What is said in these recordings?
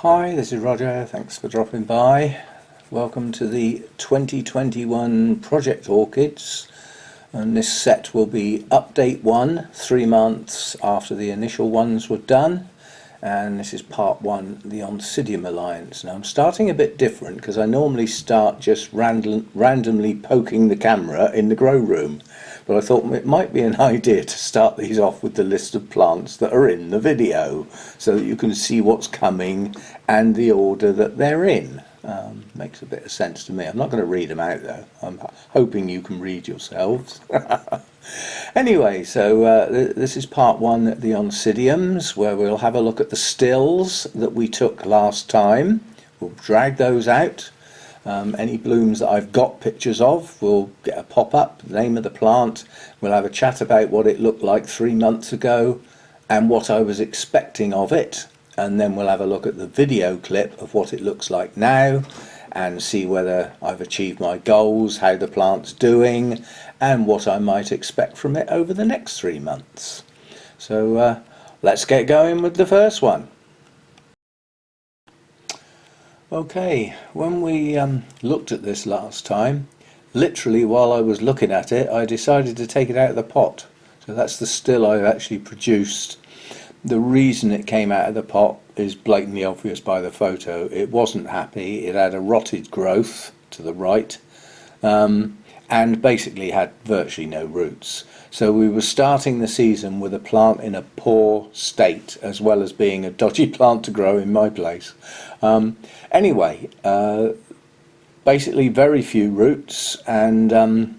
Hi, this is Roger. Thanks for dropping by. Welcome to the 2021 Project Orchids, and this set will be update 1, 3 months after the initial ones were done, and this is part 1, the Oncidium Alliance. Now I'm starting a bit different because I normally start just randomly poking the camera in the grow room, but I thought it might be an idea to start these off with the list of plants that are in the video so that you can see what's coming and the order that they're in. Makes a bit of sense to me. I'm not going to read them out though. I'm hoping you can read yourselves. Anyway, so this is part 1, the Oncidiums, where we'll have a look at the stills that we took last time. We'll drag those out. Any blooms that I've got pictures of, we'll get a pop-up, the name of the plant. We'll have a chat about what it looked like 3 months ago and what I was expecting of it. And then we'll have a look at the video clip of what it looks like now and see whether I've achieved my goals, how the plant's doing, and what I might expect from it over the next 3 months. So let's get going with the first one. Okay, when we looked at this last time, literally while I was looking at it, I decided to take it out of the pot. So that's the still I've actually produced. The reason it came out of the pot is blatantly obvious by the photo. It wasn't happy. It had a rotted growth to the right, and basically had virtually no roots. So we were starting the season with a plant in a poor state, as well as being a dodgy plant to grow in my place. Anyway, basically very few roots, and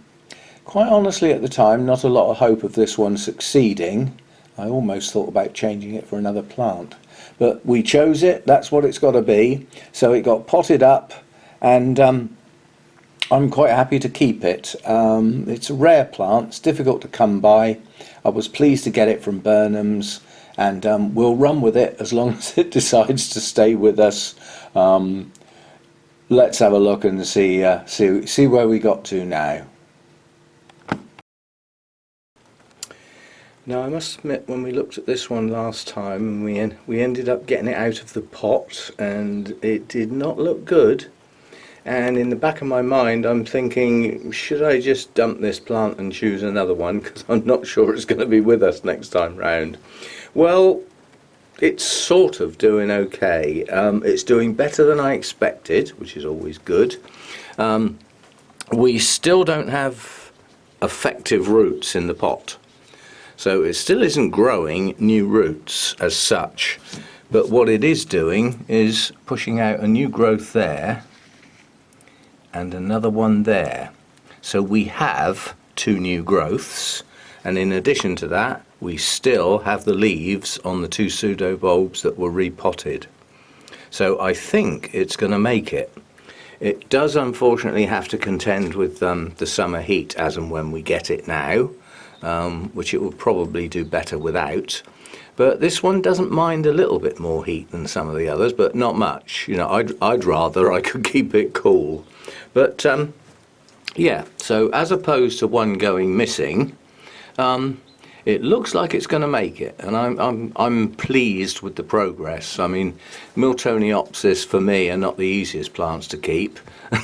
quite honestly at the time not a lot of hope of this one succeeding. I almost thought about changing it for another plant, but we chose it. That's what it's got to be. So it got potted up, and I'm quite happy to keep it. It's a rare plant, it's difficult to come by. I was pleased to get it from Burnham's, and we'll run with it as long as it decides to stay with us. Let's have a look and see where we got to now. Now I must admit, when we looked at this one last time, we ended up getting it out of the pot and it did not look good. And in the back of my mind I'm thinking, should I just dump this plant and choose another one, because I'm not sure it's going to be with us next time round. Well, it's sort of doing okay. It's doing better than I expected, which is always good. We still don't have effective roots in the pot, so it still isn't growing new roots as such, but what it is doing is pushing out a new growth there and another one there. So we have 2 new growths, and in addition to that we still have the leaves on the 2 pseudobulbs that were repotted. So I think it's going to make it. It does unfortunately have to contend with the summer heat as and when we get it now, which it will probably do better without. But this one doesn't mind a little bit more heat than some of the others, but not much. You know, I'd rather I could keep it cool. But yeah, so as opposed to one going missing, it looks like it's going to make it, and I'm pleased with the progress. I mean, Miltoniopsis for me are not the easiest plants to keep.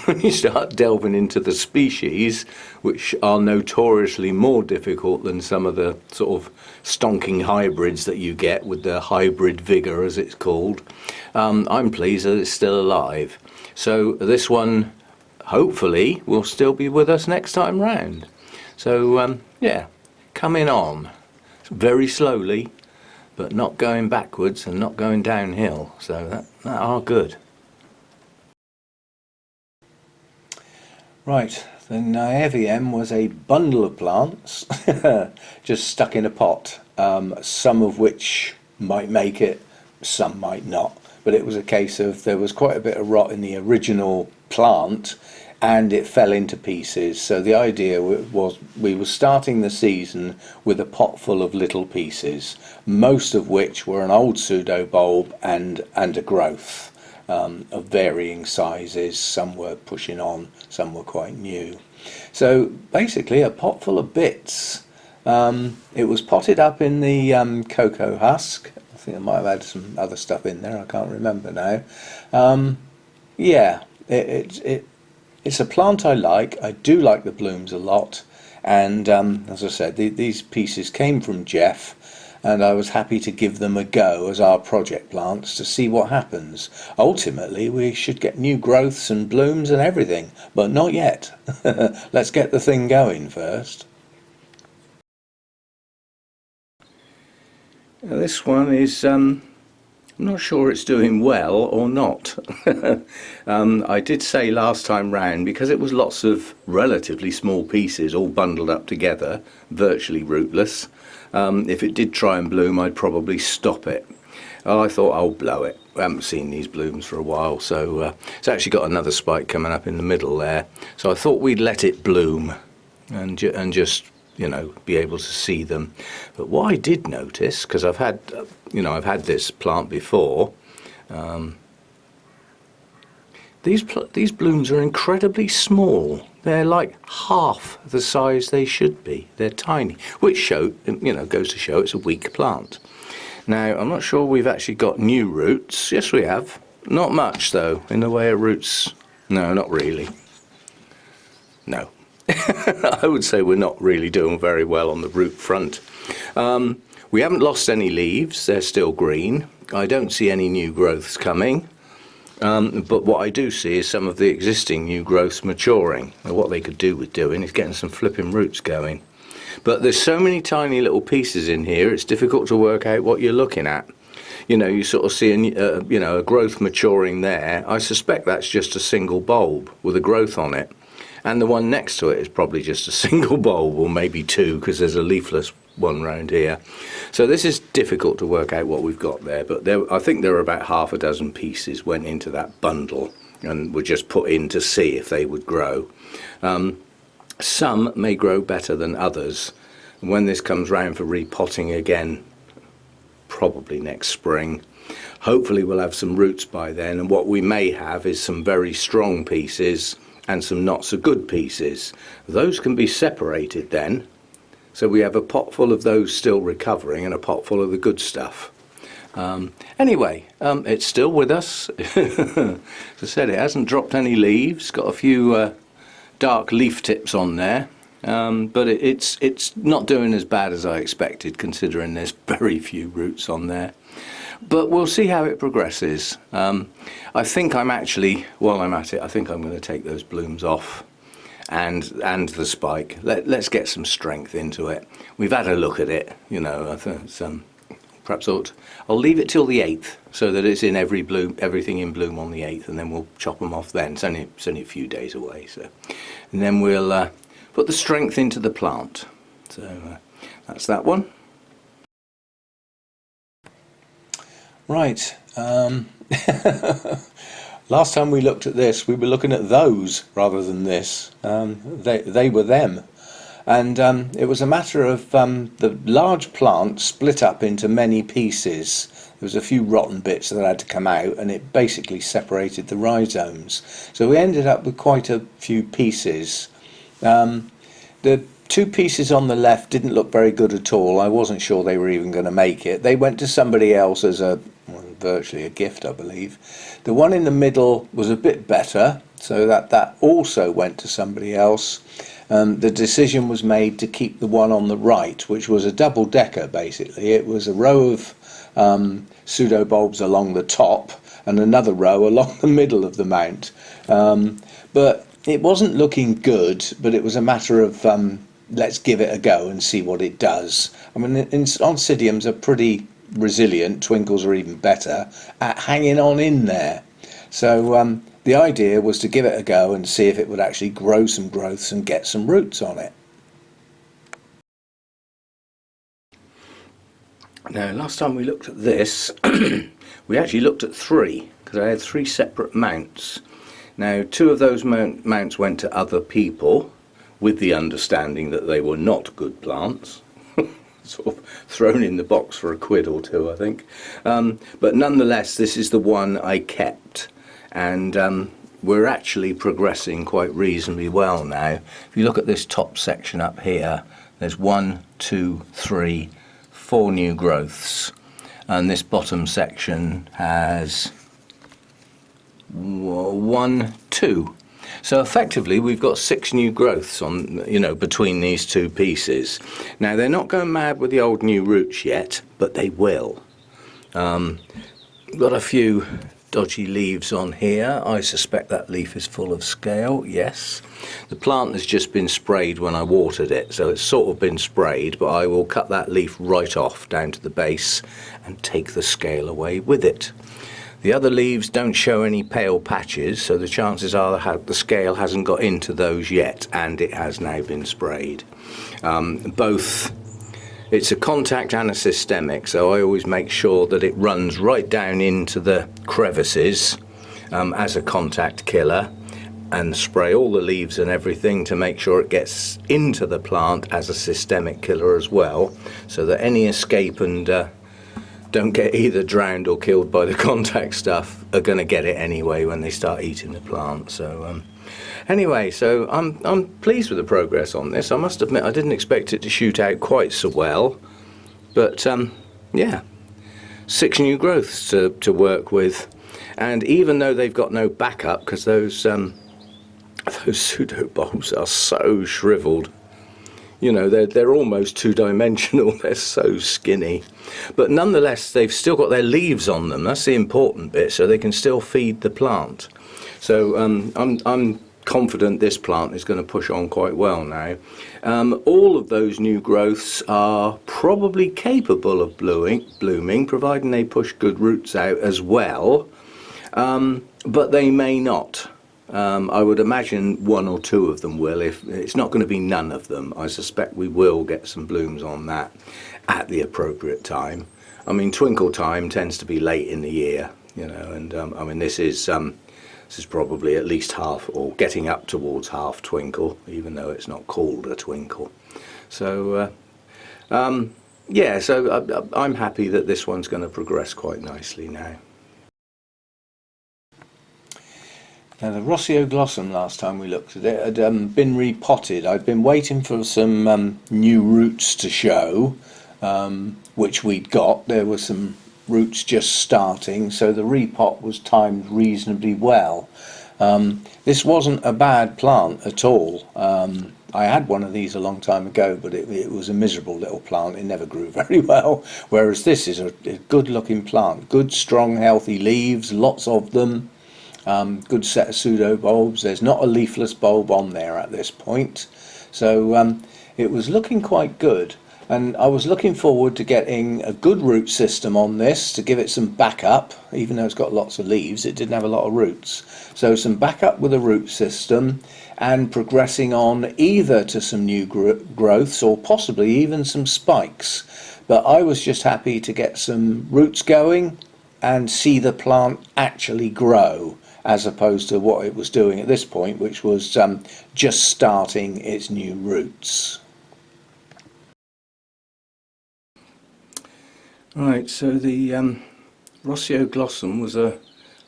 When you start delving into the species, which are notoriously more difficult than some of the sort of stonking hybrids that you get with the hybrid vigour, as it's called, I'm pleased that it's still alive. So this one hopefully will still be with us next time round. So yeah, coming on very slowly, but not going backwards and not going downhill, so that are good. Right, the naevium was a bundle of plants just stuck in a pot, some of which might make it, some might not, but it was a case of there was quite a bit of rot in the original plant and it fell into pieces. So the idea was we were starting the season with a pot full of little pieces, most of which were an old pseudobulb and a growth of varying sizes. Some were pushing on, some were quite new. So basically a pot full of bits. It was potted up in the cocoa husk. I think I might have had some other stuff in there, I can't remember now. Yeah, it's a plant I like. I do like the blooms a lot, and as I said, these pieces came from Jeff, and I was happy to give them a go as our project plants to see what happens. Ultimately, we should get new growths and blooms and everything, but not yet. Let's get the thing going first. Now, this one is, I'm not sure it's doing well or not. I did say last time round, because it was lots of relatively small pieces all bundled up together, virtually rootless, if it did try and bloom, I'd probably stop it. I thought I'll blow it. I haven't seen these blooms for a while, so it's actually got another spike coming up in the middle there. So I thought we'd let it bloom and just, you know, be able to see them. But what I did notice, because I've had, I've had this plant before, these blooms are incredibly small. They're like half the size they should be. They're tiny, which goes to show it's a weak plant. Now, I'm not sure we've actually got new roots. Yes, we have. Not much, though, in the way of roots. No, not really. No. I would say we're not really doing very well on the root front. We haven't lost any leaves. They're still green. I don't see any new growths coming. But what I do see is some of the existing new growths maturing. Now, what they could do with doing is getting some flipping roots going. But there's so many tiny little pieces in here, it's difficult to work out what you're looking at. You sort of see a growth maturing there. I suspect that's just a single bulb with a growth on it. And the one next to it is probably just a single bulb, or maybe two, because there's a leafless one round here. So this is difficult to work out what we've got there, but I think there are about half a dozen pieces went into that bundle and were just put in to see if they would grow. Some may grow better than others. And when this comes round for repotting again, probably next spring, hopefully we'll have some roots by then, and what we may have is some very strong pieces and some not so good pieces. Those can be separated then. So we have a pot full of those still recovering and a pot full of the good stuff. Anyway, it's still with us. As I said, it hasn't dropped any leaves. Got a few dark leaf tips on there. But it's not doing as bad as I expected, considering there's very few roots on there. But we'll see how it progresses. I think I'm actually, while I'm at it, I think I'm going to take those blooms off. And the spike. Let's get some strength into it. We've had a look at it, I think it's, perhaps I'll leave it till the 8th, so that it's in everything in bloom on the 8th, and then we'll chop them off then. It's only a few days away, so, and then we'll put the strength into the plant. So that's that one. Right. Last time we looked at this, we were looking at those rather than this. They were them. And it was a matter of the large plant split up into many pieces. There was a few rotten bits that had to come out, and it basically separated the rhizomes. So we ended up with quite a few pieces. The two pieces on the left didn't look very good at all. I wasn't sure they were even going to make it. They went to somebody else as virtually a gift, I believe. The one in the middle was a bit better, so that also went to somebody else. The decision was made to keep the one on the right, which was a double-decker basically. It was a row of pseudobulbs along the top and another row along the middle of the mount. But it wasn't looking good, but it was a matter of let's give it a go and see what it does. I mean, Oncidiums are pretty resilient, Twinkles are even better at hanging on in there. So the idea was to give it a go and see if it would actually grow some growths and get some roots on it. Now, last time we looked at this, we actually looked at 3, because I had 3 separate mounts. Now, 2 of those mounts went to other people, with the understanding that they were not good plants. Sort of thrown in the box for £1 or 2, I think. But nonetheless, this is the one I kept. And we're actually progressing quite reasonably well now. If you look at this top section up here, there's 1, 2, 3, 4 new growths. and this bottom section has 1, 2. So effectively we've got 6 new growths on, between these two pieces. Now they're not going mad with the old new roots yet, but they will. Got a few dodgy leaves on here. I suspect that leaf is full of scale, yes. The plant has just been sprayed when I watered it, so it's sort of been sprayed, but I will cut that leaf right off down to the base and take the scale away with it. The other leaves don't show any pale patches, so the chances are the scale hasn't got into those yet, and it has now been sprayed. It's a contact and a systemic, so I always make sure that it runs right down into the crevices as a contact killer, and spray all the leaves and everything to make sure it gets into the plant as a systemic killer as well, so that any escape and don't get either drowned or killed by the contact stuff are going to get it anyway when they start eating the plant. So anyway, so I'm pleased with the progress on this. I must admit I didn't expect it to shoot out quite so well, but yeah, 6 new growths to work with, and even though they've got no backup, because those pseudobulbs are so shriveled, they're almost 2-dimensional. They're so skinny, but nonetheless they've still got their leaves on them. That's the important bit, so they can still feed the plant. So I'm confident this plant is going to push on quite well now. All of those new growths are probably capable of blooming, providing they push good roots out as well, but they may not. I would imagine 1 or 2 of them will. If it's not going to be none of them, I suspect we will get some blooms on that at the appropriate time. I mean, twinkle time tends to be late in the year, and I mean this is probably at least half, or getting up towards half twinkle, even though it's not called a twinkle. So yeah, so I'm happy that this one's going to progress quite nicely now. Now the Rossioglossum, last time we looked at it, had been repotted. I'd been waiting for some new roots to show, which we'd got. There were some roots just starting, so the repot was timed reasonably well. This wasn't a bad plant at all. I had one of these a long time ago, but it was a miserable little plant. It never grew very well, whereas this is a good looking plant. Good, strong, healthy leaves, lots of them. Good set of pseudobulbs. There's not a leafless bulb on there at this point, so it was looking quite good, and I was looking forward to getting a good root system on this to give it some backup. Even though it's got lots of leaves, it didn't have a lot of roots, so some backup with a root system, and progressing on either to some new growths or possibly even some spikes. But I was just happy to get some roots going and see the plant actually grow, as opposed to what it was doing at this point, which was just starting its new roots. Right, so the Rossioglossum was a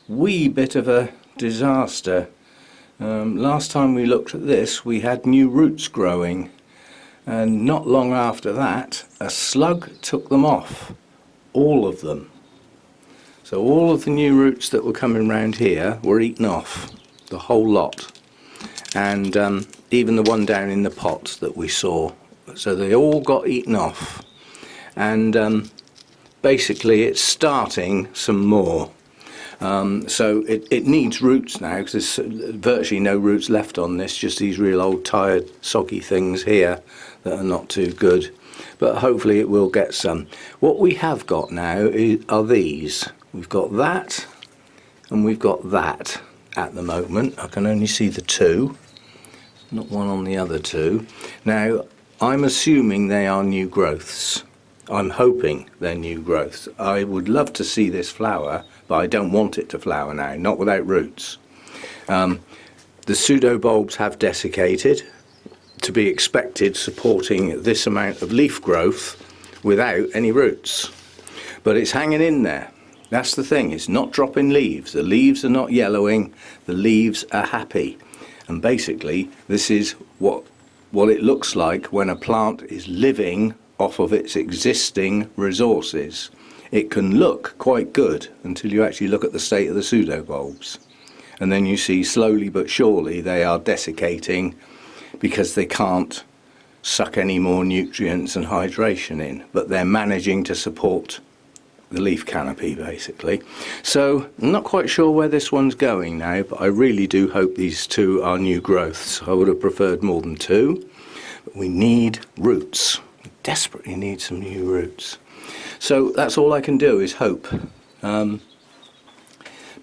wee bit of a disaster. Last time we looked at this, we had new roots growing, and not long after that, a slug took them off, all of them. So all of the new roots that were coming round here were eaten off, the whole lot, and even the one down in the pot that we saw. So they all got eaten off, and basically it's starting some more. So it needs roots now, because there's virtually no roots left on this, just these real old tired soggy things here that are not too good, but hopefully it will get some. What we have got now are these. We've got that, and we've got that at the moment. I can only see the 2, not one on the other 2. Now, I'm assuming they are new growths. I'm hoping they're new growths. I would love to see this flower, but I don't want it to flower now, not without roots. The pseudobulbs have desiccated, to be expected, supporting this amount of leaf growth without any roots. But it's hanging in there. That's the thing, it's not dropping leaves. The leaves are not yellowing, the leaves are happy. And basically, this is what it looks like when a plant is living off of its existing resources. it can look quite good until you actually look at the state of the pseudobulbs. And then you see slowly but surely they are desiccating because they can't suck any more nutrients and hydration in, but they're managing to support the leaf canopy basically. So I'm not quite sure where this one's going now, but I really do hope these two are new growths. I would have preferred more than two, but we need roots. We desperately need some new roots. So that's all I can do is hope.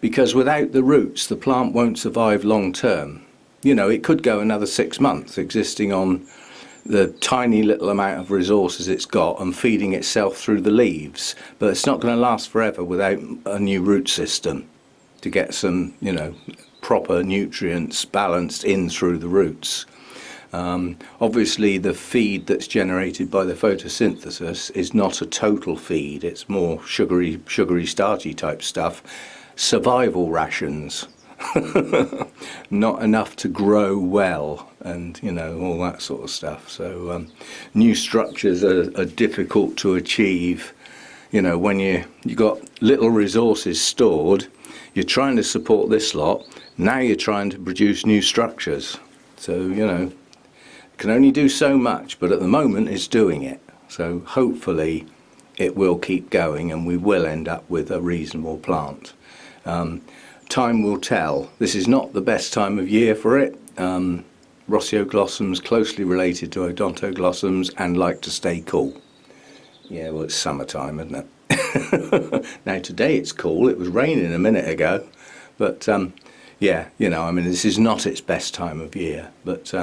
Because without the roots, the plant won't survive long term. You know, it could go another 6 months existing on the tiny little amount of resources it's got and feeding itself through the leaves, but it's not going to last forever without a new root system to get some, you know, proper nutrients balanced in through the roots. Obviously the feed that's generated by the photosynthesis is not a total feed, it's more sugary starchy type stuff, survival rations. Not enough to grow well, and you know, all that sort of stuff. So new structures are difficult to achieve. You know, when you got little resources stored, you're trying to support this lot, now you're trying to produce new structures. So you know, it can only do so much, but at the moment it's doing it. So hopefully it will keep going and we will end up with a reasonable plant. Time will tell. This is not the best time of year for it. Rossioglossums closely related to Odontoglossums and like to stay cool. Yeah, well, it's summertime, isn't it? Now today it's cool. It was raining a minute ago, but yeah, you know, I mean, this is not its best time of year. But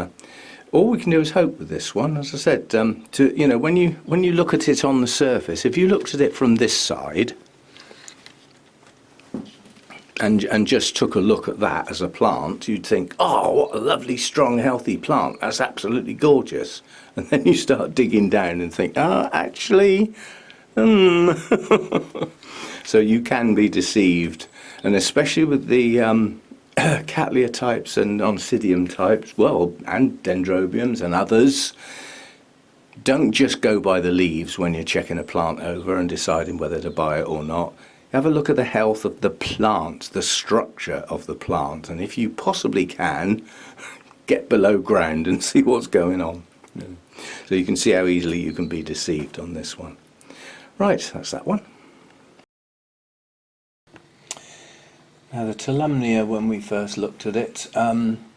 all we can do is hope with this one. As I said, to you know, when you look at it on the surface, if you looked at it from this side. And just took a look at that as a plant, you'd think, oh, what a lovely, strong, healthy plant. That's absolutely gorgeous. And then you start digging down and think, oh, actually, So you can be deceived. And especially with the Cattleya types and Oncidium types, well, and Dendrobiums and others, don't just go by the leaves when you're checking a plant over and deciding whether to buy it or not. Have a look at the health of the plant, the structure of the plant, and if you possibly can, get below ground and see what's going on. So you can see how easily you can be deceived on this one. Right, that's that one. Now the Tolumnia, when we first looked at it,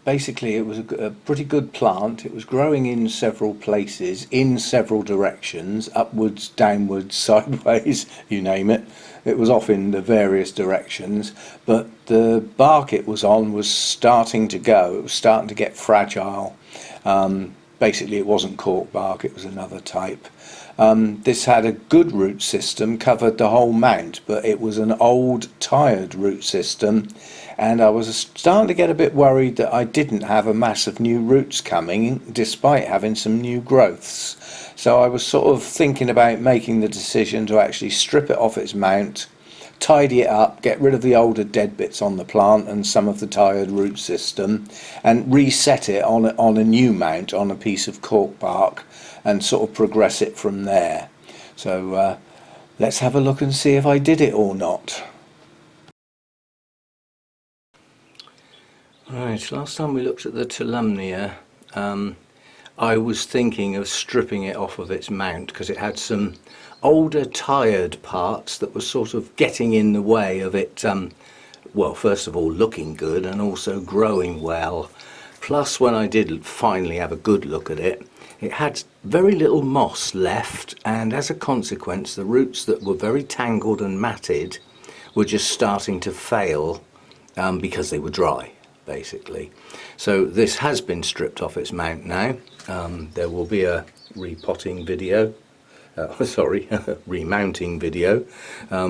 basically it was a pretty good plant. It was growing in several places, in several directions, upwards, downwards, sideways, you name it. It was off in the various directions, but the bark it was on was starting to go. It was starting to get fragile. Basically it wasn't cork bark, it was another type. This had a good root system, covered the whole mount, but it was an old, tired root system, and I was starting to get a bit worried that I didn't have a mass of new roots coming, despite having some new growths. So I was sort of thinking about making the decision to actually strip it off its mount, tidy it up, get rid of the older dead bits on the plant and some of the tired root system, and reset it on a new mount on a piece of cork bark, and sort of progress it from there. So let's have a look and see if I did it or not. Right, last time we looked at the Tolumnia, I was thinking of stripping it off of its mount because it had some older tired parts that were sort of getting in the way of it, well, first of all looking good and also growing well. Plus, when I did finally have a good look at it, it had very little moss left, and as a consequence the roots that were very tangled and matted were just starting to fail because they were dry, basically. So this has been stripped off its mount now. There will be a repotting video, remounting video,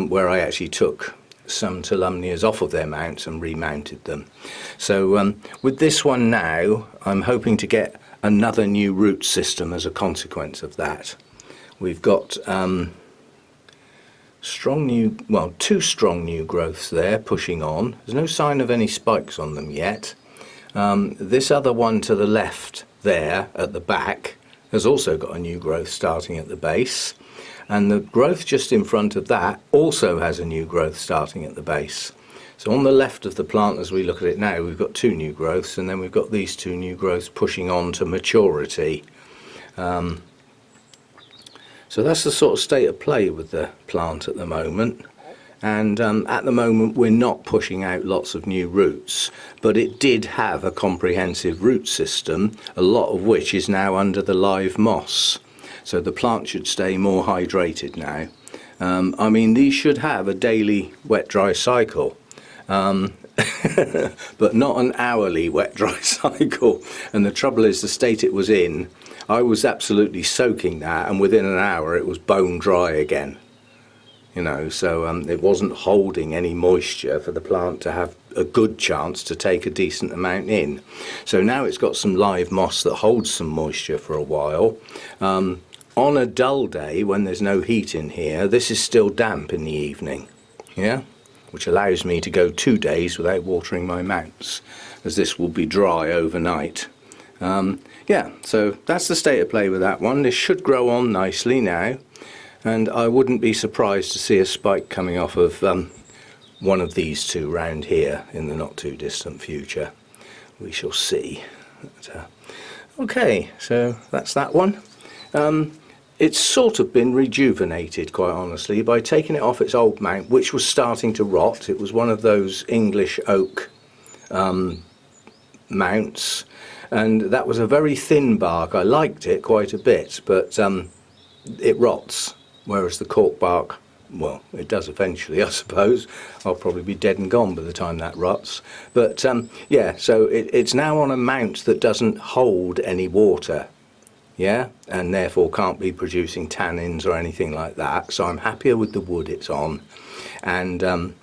where I actually took some Tolumnias off of their mounts and remounted them. So with this one now, I'm hoping to get another new root system as a consequence of that. We've got two strong new growths there pushing on. There's no sign of any spikes on them yet. This other one to the left there at the back has also got a new growth starting at the base, and the growth just in front of that also has a new growth starting at the base. So on the left of the plant, as we look at it now, we've got 2 new growths, and then we've got these 2 new growths pushing on to maturity. So that's the sort of state of play with the plant at the moment. And at the moment we're not pushing out lots of new roots, but it did have a comprehensive root system, a lot of which is now under the live moss. So the plant should stay more hydrated now. I mean, these should have a daily wet-dry cycle, but not an hourly wet-dry cycle. And the trouble is, the state it was in, I was absolutely soaking that, and within an hour it was bone dry again. You know, so it wasn't holding any moisture for the plant to have a good chance to take a decent amount in. So now it's got some live moss that holds some moisture for a while. On a dull day when there's no heat in here, this is still damp in the evening, yeah, which allows me to go 2 days without watering my mounts, as this will be dry overnight. Yeah, so that's the state of play with that one. This should grow on nicely now. And I wouldn't be surprised to see a spike coming off of one of these 2 round here in the not too distant future. We shall see. But, okay, so that's that one. It's sort of been rejuvenated, quite honestly, by taking it off its old mount, which was starting to rot. It was one of those English oak mounts, and that was a very thin bark. I liked it quite a bit, but it rots. Whereas the cork bark, well, it does eventually, I suppose. I'll probably be dead and gone by the time that rots. But yeah, so it's now on a mount that doesn't hold any water, yeah, and therefore can't be producing tannins or anything like that. So I'm happier with the wood it's on, and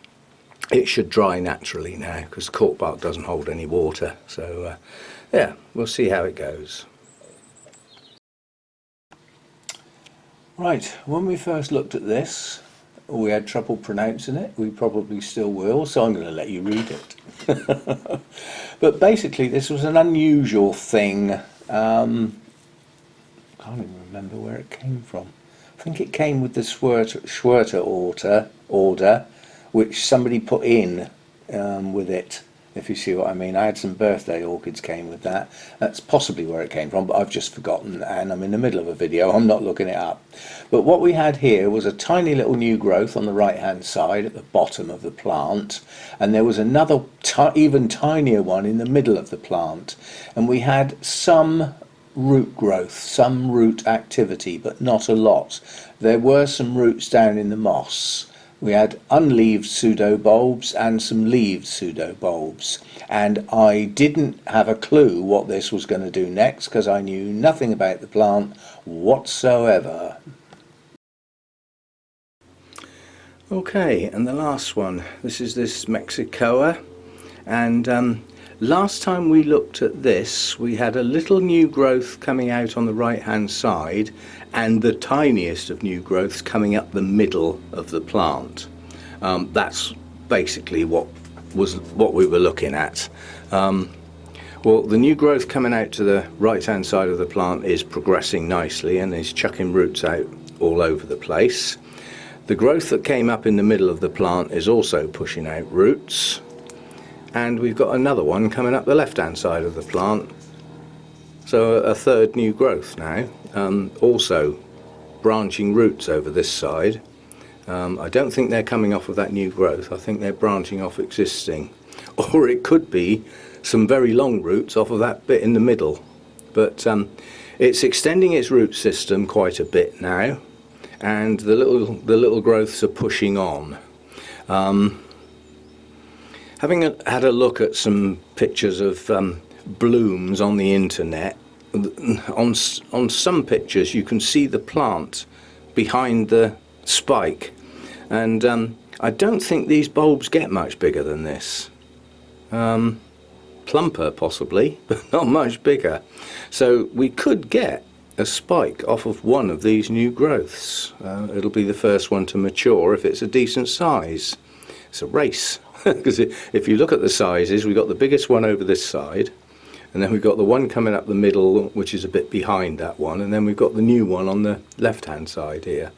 it should dry naturally now because cork bark doesn't hold any water. So yeah, we'll see how it goes. Right, when we first looked at this, we had trouble pronouncing it. We probably still will, so I'm going to let you read it. But basically this was an unusual thing. I can't even remember where it came from. I think it came with the Schwerter order, which somebody put in with it, if you see what I mean. I had some birthday orchids came with that. That's possibly where it came from, but I've just forgotten, and I'm in the middle of a video, I'm not looking it up. But what we had here was a tiny little new growth on the right hand side at the bottom of the plant, and there was another even tinier one in the middle of the plant, and we had some root growth, some root activity, but not a lot. There were some roots down in the moss. We had unleaved pseudobulbs and some leaved pseudobulbs, and I didn't have a clue what this was going to do next because I knew nothing about the plant whatsoever. Okay, and the last one, this is this Mexicoa, and last time we looked at this we had a little new growth coming out on the right hand side and the tiniest of new growths coming up the middle of the plant. That's basically what we were looking at. Well, the new growth coming out to the right hand side of the plant is progressing nicely and is chucking roots out all over the place. The growth that came up in the middle of the plant is also pushing out roots, and we've got another one coming up the left hand side of the plant. So a third new growth now, also branching roots over this side. I don't think they're coming off of that new growth, I think they're branching off existing. Or it could be some very long roots off of that bit in the middle. But it's extending its root system quite a bit now, and the little growths are pushing on. Having had a look at some pictures of blooms on the internet, on some pictures you can see the plant behind the spike, and I don't think these bulbs get much bigger than this. Plumper possibly, but not much bigger. So we could get a spike off of one of these new growths. It'll be the first one to mature if it's a decent size. It's a race, because if you look at the sizes, we've got the biggest one over this side, And then we've got the one coming up the middle, which is a bit behind that one, and then we've got the new one on the left hand side here.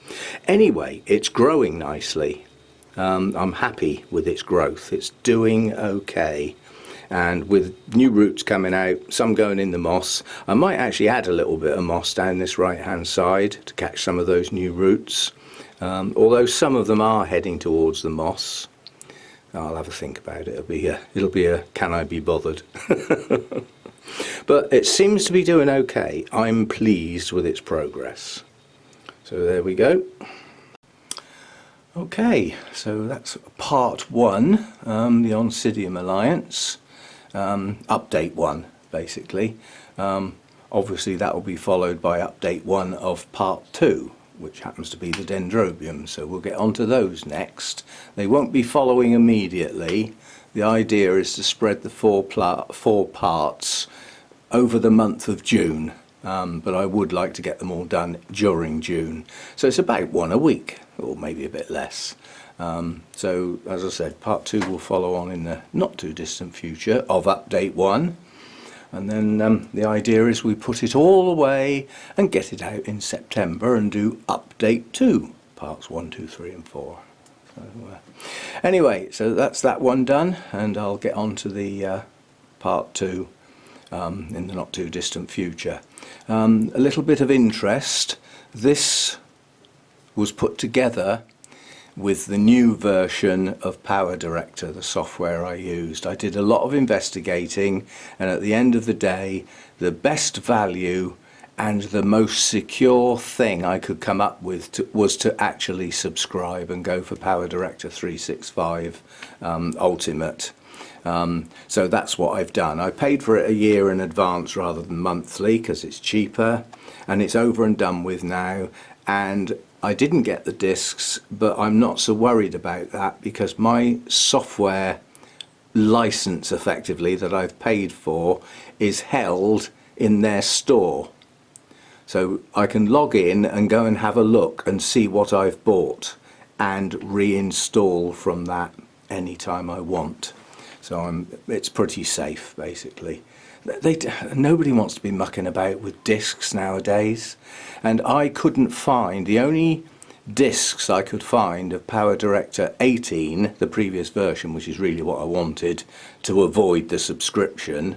Anyway, it's growing nicely. I'm happy with its growth. It's doing okay. And with new roots coming out, some going in the moss, I might actually add a little bit of moss down this right hand side to catch some of those new roots. Although some of them are heading towards the moss. I'll have a think about it. It'll be a can I be bothered. But it seems to be doing okay. I'm pleased with its progress. So there we go. Okay, so that's part one, the Oncidium Alliance. Update 1 basically. Obviously that will be followed by update 1 of part 2, which happens to be the Dendrobium, so we'll get onto those next. They won't be following immediately. The idea is to spread the four parts over the month of June, but I would like to get them all done during June, so it's about one a week or maybe a bit less. So as I said, part 2 will follow on in the not too distant future of update 1, and then the idea is we put it all away and get it out in September and do update 2, parts 1, 2, 3 and 4. So, anyway, so that's that one done, and I'll get on to the part 2 in the not too distant future. A little bit of interest, this was put together with the new version of Power Director, the software I used. I did a lot of investigating, and at the end of the day, the best value and the most secure thing I could come up with was to actually subscribe and go for Power Director 365 Ultimate. So that's what I've done. I paid for it a year in advance rather than monthly because it's cheaper, and it's over and done with now. And I didn't get the discs, but I'm not so worried about that because my software license effectively that I've paid for is held in their store. So I can log in and go and have a look and see what I've bought and reinstall from that anytime I want. So it's pretty safe basically. Nobody wants to be mucking about with discs nowadays, and I couldn't find, the only discs I could find of Power Director 18, the previous version, which is really what I wanted to avoid the subscription,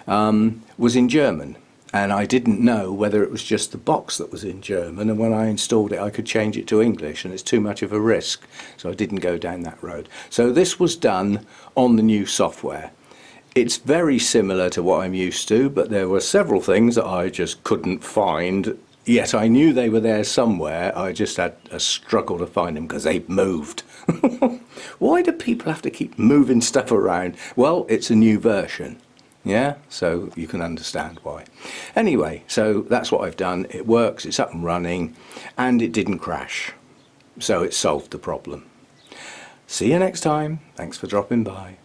was in German, and I didn't know whether it was just the box that was in German, and when I installed it I could change it to English, and it's too much of a risk, so I didn't go down that road. So this was done on the new software. It's very similar to what I'm used to, but there were several things that I just couldn't find, yet I knew they were there somewhere. I just had a struggle to find them because they've moved. Why do people have to keep moving stuff around? Well, it's a new version, yeah, so you can understand why. Anyway, so that's what I've done. It works, it's up and running, and it didn't crash, so it solved the problem. See you next time. Thanks for dropping by.